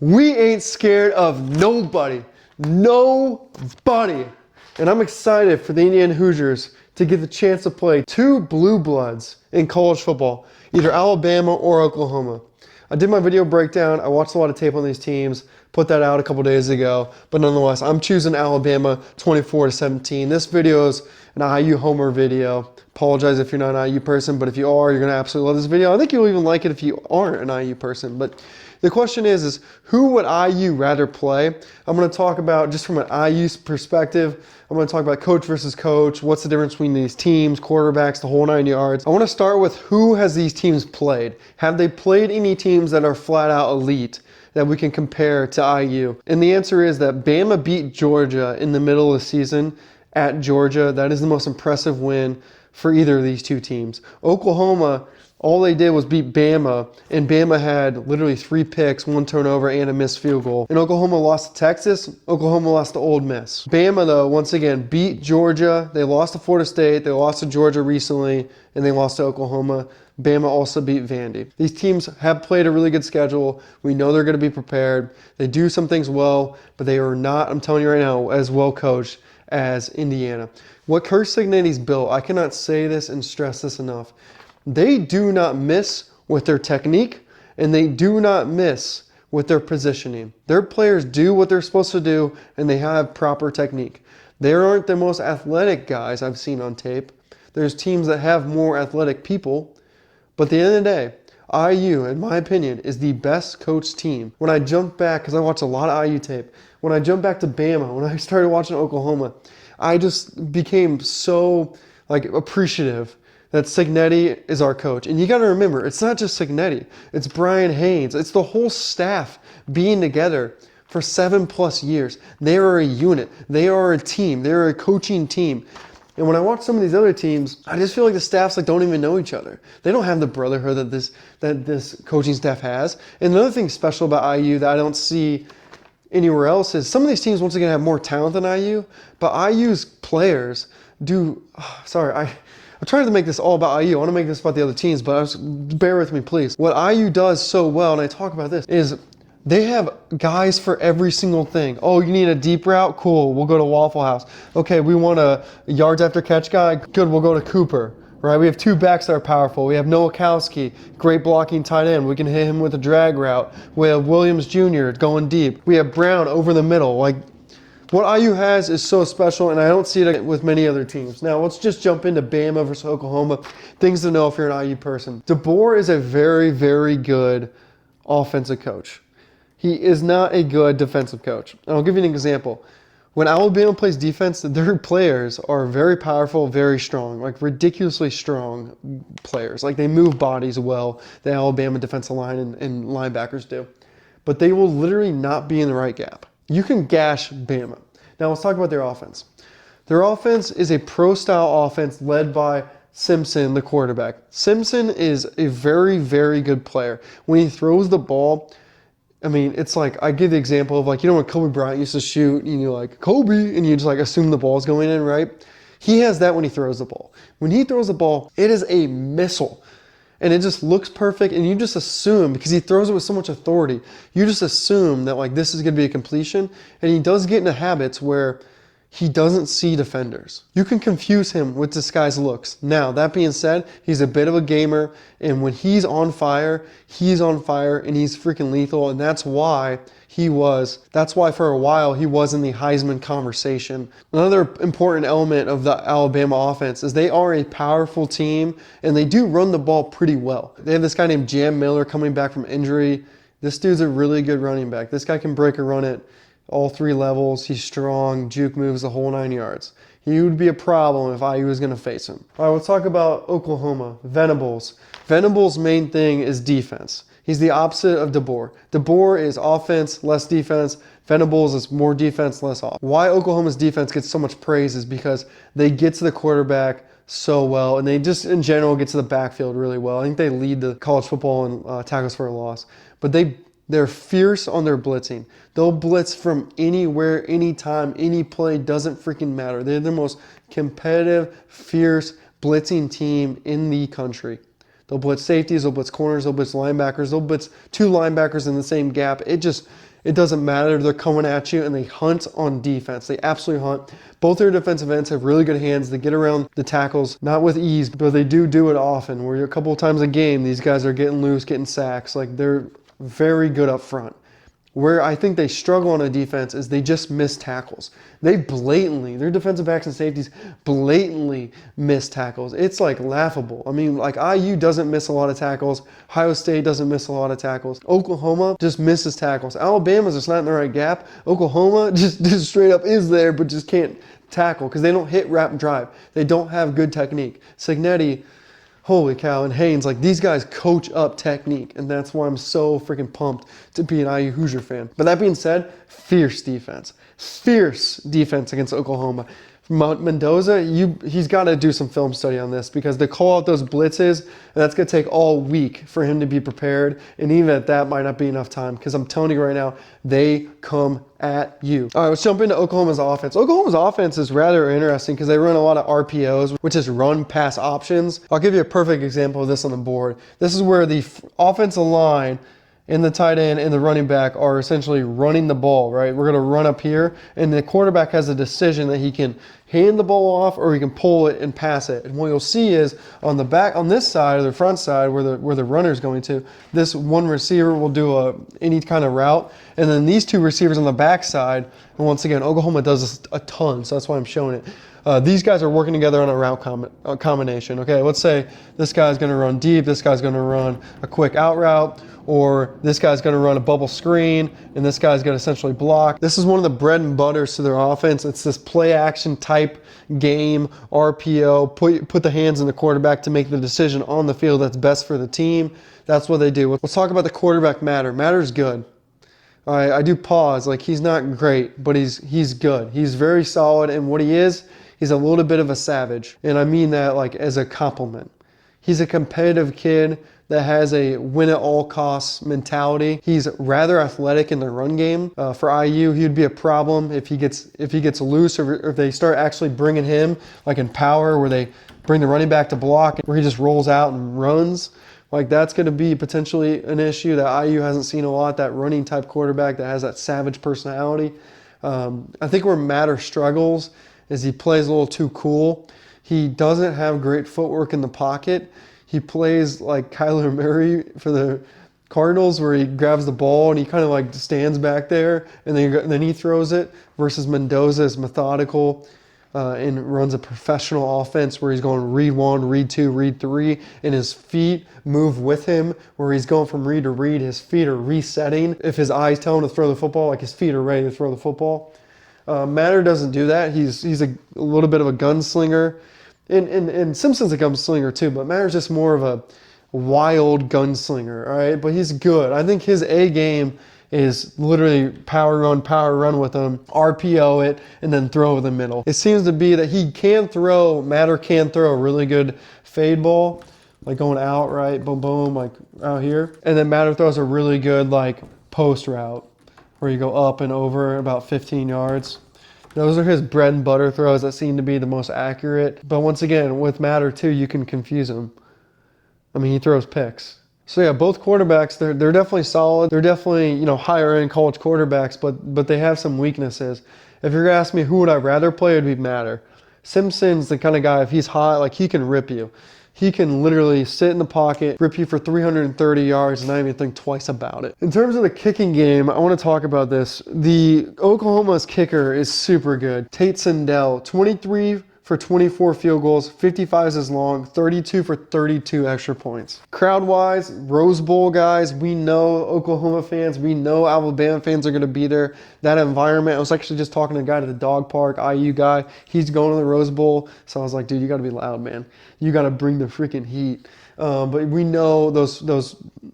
We ain't scared of nobody. Nobody. And I'm excited for the Indiana Hoosiers to get the chance to play two blue bloods in college football, either Alabama or Oklahoma. I did my video breakdown. I watched a lot of tape on these teams, put that out a couple days ago, but nonetheless, I'm choosing Alabama 24-17. This video is an IU homer video. Apologize if you're not an IU person, but if you are, you're going to absolutely love this video. I think you'll even like it if you aren't an IU person. But the question is who would IU rather play? I'm going to talk about, just from an IU perspective, I'm going to talk about coach versus coach, what's the difference between these teams, quarterbacks, the whole 9 yards. I want to start with who has these teams played. Have they played any teams that are flat out elite that we can compare to IU? And the answer is that Bama beat Georgia in the middle of the season at Georgia. That is the most impressive win for either of these two teams. Oklahoma, all they did was beat Bama, and Bama had literally 3 picks, 1 turnover, and a missed field goal. And Oklahoma lost to Texas. Oklahoma lost to Ole Miss. Bama, though, once again, beat Georgia. They lost to Florida State. They lost to Georgia recently, and they lost to Oklahoma. Bama also beat Vandy. These teams have played a really good schedule. We know they're going to be prepared. They do some things well, but they are not, I'm telling you right now, as well coached as Indiana. What Kirk Cignetti's built, I cannot say this and stress this enough. They do not miss with their technique, and they do not miss with their positioning. Their players do what they're supposed to do, and they have proper technique. They aren't the most athletic guys I've seen on tape. There's teams that have more athletic people, but at the end of the day, IU, in my opinion, is the best coached team. When I jump back, because I watch a lot of IU tape, when I jump back to Bama, when I started watching Oklahoma, I just became so appreciative that Cignetti is our coach. And you got to remember, it's not just Cignetti. It's Brian Haynes. It's the whole staff being together for 7+ years. They are a unit. They are a team. They're a coaching team. And when I watch some of these other teams, I just feel like the staffs don't even know each other. They don't have the brotherhood that this coaching staff has. And another thing special about IU that I don't see anywhere else is some of these teams, once again, have more talent than IU, but IU's players do, I'm trying to make this all about IU. I want to make this about the other teams, but bear with me, please. What IU does so well, and I talk about this, is they have guys for every single thing. Oh, you need a deep route? Cool, we'll go to Waffle House. Okay, we want a yards after catch guy? Good, we'll go to Cooper. Right? We have 2 backs that are powerful. We have Nowakowski, great blocking tight end. We can hit him with a drag route. We have Williams Jr. going deep. We have Brown over the middle. What IU has is so special, and I don't see it with many other teams. Now, let's just jump into Bama versus Oklahoma. Things to know if you're an IU person. DeBoer is a very, very good offensive coach. He is not a good defensive coach. And I'll give you an example. When Alabama plays defense, their players are very powerful, very strong, ridiculously strong players. They move bodies well, the Alabama defensive line and linebackers do. But they will literally not be in the right gap. You can gash Bama. Now let's talk about their offense. Their offense is a pro-style offense led by Simpson, the quarterback. Simpson is a very, very good player. When he throws the ball, it's I give the example of when Kobe Bryant used to shoot and you're like, Kobe, and you just assume the ball's going in, right? He has that when he throws the ball. When he throws the ball, it is a missile. And it just looks perfect, and you just assume, because he throws it with so much authority, you just assume that this is going to be a completion, and he does get into habits where he doesn't see defenders. You can confuse him with this guy's looks. Now, that being said, he's a bit of a gamer, and when he's on fire, and he's freaking lethal, and that's why for a while he was in the Heisman conversation. Another important element of the Alabama offense is they are a powerful team, and they do run the ball pretty well. They have this guy named Jam Miller coming back from injury. This dude's a really good running back. This guy can break a run at all 3 levels. He's strong, juke moves the whole 9 yards. He would be a problem if IU was going to face him. All right, let's talk about Oklahoma. Venables. Venables' main thing is defense. He's the opposite of DeBoer. DeBoer is offense, less defense. Venables is more defense, less offense. Why Oklahoma's defense gets so much praise is because they get to the quarterback so well, and they just, in general, get to the backfield really well. I think they lead the college football in tackles for a loss. But they're fierce on their blitzing. They'll blitz from anywhere, anytime, any play, doesn't freaking matter. They're the most competitive, fierce blitzing team in the country. They'll blitz safeties, they'll blitz corners, they'll blitz linebackers, they'll blitz 2 linebackers in the same gap. It doesn't matter. They're coming at you and they hunt on defense. They absolutely hunt. Both their defensive ends have really good hands. They get around the tackles, not with ease, but they do it often. Where a couple of times a game, these guys are getting loose, getting sacks. Like, they're very good up front. Where I think they struggle on a defense is they just miss tackles. They blatantly, their defensive backs and safeties blatantly miss tackles. It's like laughable. I mean, like IU doesn't miss a lot of tackles. Ohio State doesn't miss a lot of tackles. Oklahoma just misses tackles. Alabama's just not in the right gap. Oklahoma just straight up is there, but just can't tackle because they don't hit wrap and drive. They don't have good technique. Cignetti, holy cow, and Haynes, like these guys coach up technique, and that's why I'm so freaking pumped to be an IU Hoosier fan. But that being said, fierce defense against Oklahoma. Mendoza, he's got to do some film study on this because they call out those blitzes, and that's going to take all week for him to be prepared, and even at that might not be enough time because I'm telling you right now, they come at you. All right, let's jump into Oklahoma's offense. Oklahoma's offense is rather interesting because they run a lot of RPOs, which is run pass options. I'll give you a perfect example of this on the board. This is where the offensive line and the tight end and the running back are essentially running the ball, right? We're going to run up here, and the quarterback has a decision that he can hand the ball off or he can pull it and pass it. And what you'll see is on the back, on this side or the front side where the runner's going to, this one receiver will do any kind of route, and then these two receivers on the back side, and once again, Oklahoma does this a ton, so that's why I'm showing it. These guys are working together on a route combination. Okay, let's say this guy's going to run deep, this guy's going to run a quick out route, or this guy's going to run a bubble screen, and this guy's going to essentially block. This is one of the bread and butters to their offense. It's this play action type game, RPO, put the hands in the quarterback to make the decision on the field that's best for the team. That's what they do. Let's talk about the quarterback Matter. Matter's good. All right, I do pause. Like, he's not great, but he's good. He's very solid, and what he is, he's a little bit of a savage. And I mean that like as a compliment. He's a competitive kid that has a win-at-all-costs mentality. He's rather athletic in the run game. For IU, he would be a problem if he gets loose or if they start actually bringing him like in power where they bring the running back to block where he just rolls out and runs. Like, that's going to be potentially an issue that IU hasn't seen a lot, that running type quarterback that has that savage personality. I think where Matter struggles is he plays a little too cool. He doesn't have great footwork in the pocket. He plays like Kyler Murray for the Cardinals where he grabs the ball and he kind of like stands back there and then he throws it, versus Mendoza is methodical and runs a professional offense where he's going read one, read two, read three, and his feet move with him where he's going from read to read. His feet are resetting. If his eyes tell him to throw the football, like his feet are ready to throw the football. Matter doesn't do that. He's a little bit of a gunslinger. And Simpson's a gunslinger too, but Matter's just more of a wild gunslinger, all right? But he's good. I think his A game is literally power run with him, RPO it, and then throw in the middle. It seems to be that Matter can throw a really good fade ball, like going out, right? Boom, boom, like out here. And then Matter throws a really good like post route where you go up and over about 15 yards. Those are his bread and butter throws that seem to be the most accurate. But once again, with Matter too, you can confuse him. I mean, he throws picks. So yeah, both quarterbacks, they're definitely solid. They're definitely, higher end college quarterbacks, but they have some weaknesses. If you're gonna ask me who would I rather play, it'd be Matter. Simpson's the kind of guy, if he's hot, like he can rip you. He can literally sit in the pocket, rip you for 330 yards, and not even think twice about it. In terms of the kicking game, I want to talk about this. The Oklahoma's kicker is super good. Tate Sindel, 23 for 24 field goals, 55 is his long, 32 for 32 extra points. Crowd-wise, Rose Bowl guys, we know Oklahoma fans, we know Alabama fans are going to be there. That environment, I was actually just talking to a guy at the dog park, IU guy, he's going to the Rose Bowl, so I was like, dude, you got to be loud, man. You got to bring the freaking heat. But we know those,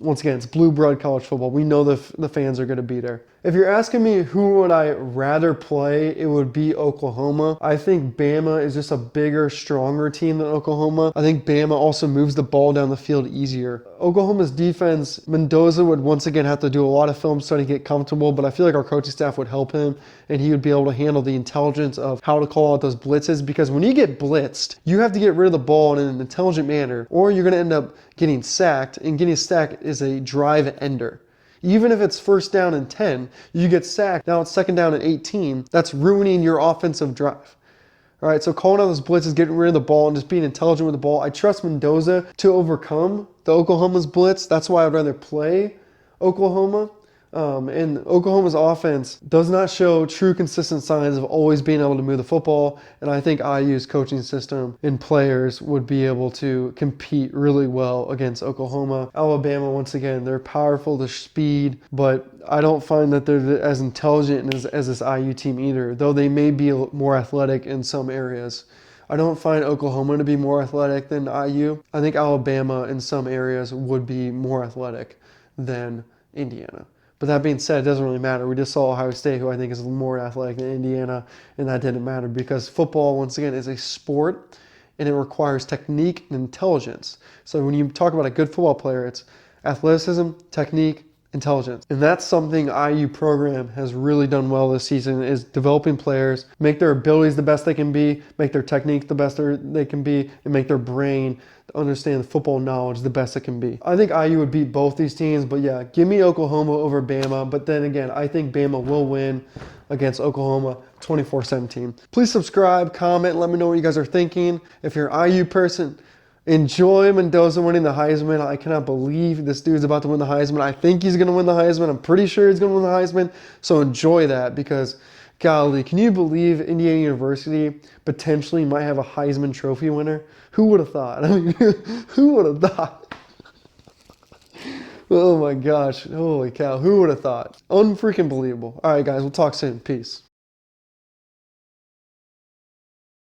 once again, it's blue blood college football. We know the fans are going to be there. If you're asking me who would I rather play, it would be Oklahoma. I think Bama is just a bigger, stronger team than Oklahoma. I think Bama also moves the ball down the field easier. Oklahoma's defense, Mendoza would once again have to do a lot of film study, get comfortable, but I feel like our coaching staff would help him and he would be able to handle the intelligence of how to call out those blitzes, because when you get blitzed, you have to get rid of the ball in an intelligent manner or you're going to end up getting sacked, and getting sacked is a drive ender. Even if it's first down and 10, you get sacked. Now it's second down and 18. That's ruining your offensive drive. All right, so calling out those blitzes, getting rid of the ball, and just being intelligent with the ball. I trust Mendoza to overcome the Oklahoma's blitz. That's why I'd rather play Oklahoma. And Oklahoma's offense does not show true consistent signs of always being able to move the football. And I think IU's coaching system and players would be able to compete really well against Oklahoma. Alabama, once again, they're powerful, they're speed, but I don't find that they're as intelligent as this IU team either, though they may be more athletic in some areas. I don't find Oklahoma to be more athletic than IU. I think Alabama in some areas would be more athletic than Indiana. But that being said, it doesn't really matter. We just saw Ohio State, who I think is more athletic than Indiana, and that didn't matter because football, once again, is a sport, and it requires technique and intelligence. So when you talk about a good football player, it's athleticism, technique, intelligence. And that's something IU program has really done well this season, is developing players, make their abilities the best they can be, make their technique the best they can be, and make their brain understand the football knowledge the best it can be. I think IU would beat both these teams, but yeah, give me Oklahoma over Bama. But then again, I think Bama will win against Oklahoma 24-17. Please subscribe, comment, let me know what you guys are thinking. If you're an IU person, enjoy Mendoza winning the Heisman. I cannot believe this dude's about to win the Heisman. I think he's going to win the Heisman. I'm pretty sure he's going to win the Heisman. So enjoy that because, golly, can you believe Indiana University potentially might have a Heisman Trophy winner? Who would have thought? I mean, who would have thought? Oh my gosh. Holy cow. Who would have thought? Unfreaking believable. All right, guys. We'll talk soon. Peace.